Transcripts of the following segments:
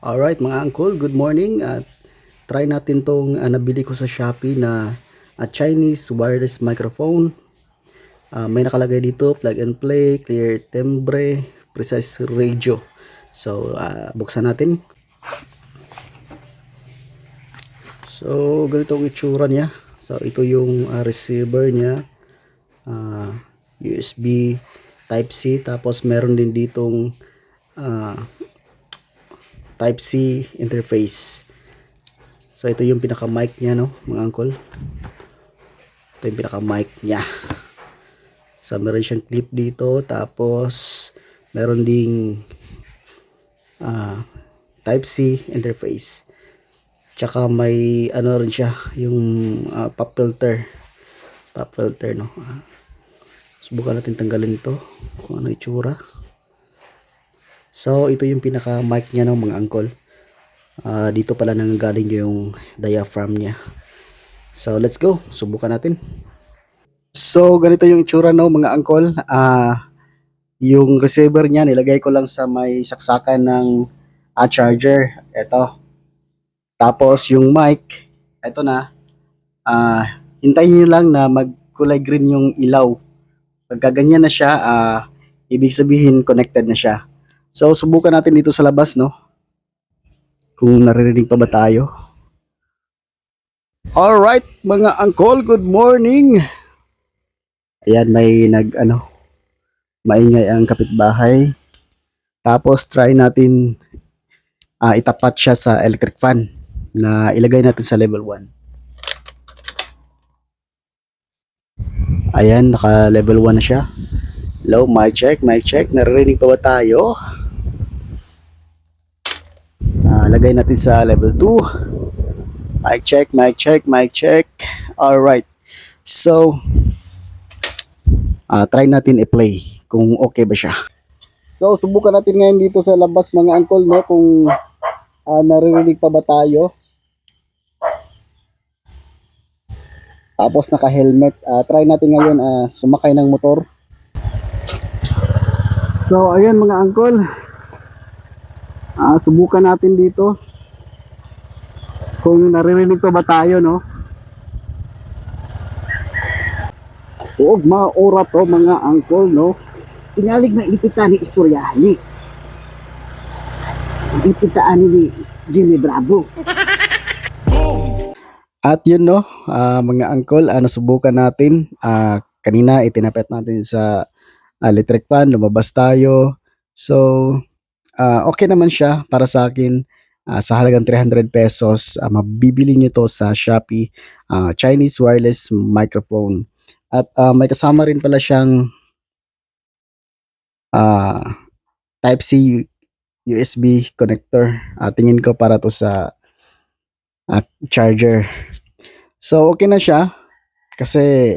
Alright mga uncle, good morning at try natin tong nabili ko sa Shopee na Chinese wireless microphone. May nakalagay dito plug and play, clear timbre, precise radio. So buksan natin. So ganito ang itsura niya. So ito yung receiver niya, USB Type-C, tapos meron din ditong ah, Type-C interface. So ito yung pinaka mic niya, no mga uncle. Ito yung pinaka mic niya. So meron siyang clip dito, tapos meron ding Type-C interface. Tsaka may ano rin siya, yung pop filter. Pop filter, no. Subukan natin tanggalin to kung ano itsura. So ito yung pinaka mic niya, no mga uncle. Dito pala nanggaling yung diaphragm niya. So let's go, subukan natin. So ganito yung itsura, no mga uncle. Yung receiver niya nilagay ko lang sa may saksakan ng charger. Ito. Tapos yung mic, ito na. Hintayin niyo lang na magkulay green yung ilaw. Pagka ganyan na siya, ibig sabihin connected na siya. So subukan natin dito sa labas, no, kung naririnig pa ba tayo. Alright mga uncle, good morning. Ayan, may maingay ang kapitbahay. Tapos try natin itapat siya sa electric fan na ilagay natin sa level 1. Ayan, naka level 1 na siya. Low, mic check, mic check. Naririnig pa ba tayo? Lagay natin sa level 2. Mic check, mic check, mic check. Alright. So, try natin i-play kung okay ba siya. So, subukan natin ngayon dito sa labas mga uncle, no, kung naririnig pa ba tayo. Tapos naka-helmet. Try natin ngayon sumakay ng motor. So, ayan mga uncle. Subukan natin dito kung naririnig pa ba tayo, no. Huwag maura to mga uncle, no. Tinalig na ipitan ni istoryahan ni. Ipitaan ni Jimmy Bravo. At yun, no, mga uncle, nasubukan natin. Kanina itinapet natin sa electric fan, lumabas tayo. So, okay naman siya para sa akin. Sa halagang 300 pesos, mabibili nyo to sa Shopee, Chinese wireless microphone. At may kasama rin pala siyang Type-C USB connector. Tingin ko para to sa charger. So okay na siya kasi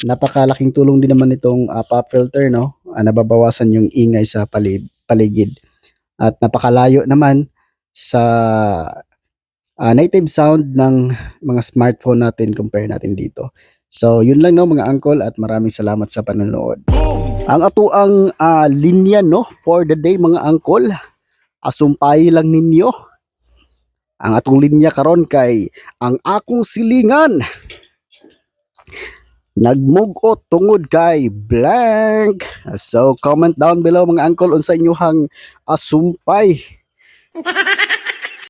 napakalaking tulong din naman itong pop filter, no. Nababawasan yung ingay sa paligid at napakalayo naman sa native sound ng mga smartphone natin compare natin dito. So yun lang, no mga uncle, at maraming salamat sa panonood. Ang atuang linya, no, for the day mga uncle, asumpay lang ninyo ang atong linya karon kay ang akong silingan nagmugot tungod kay blank. So comment down below mga uncle unsa inyong sumpay.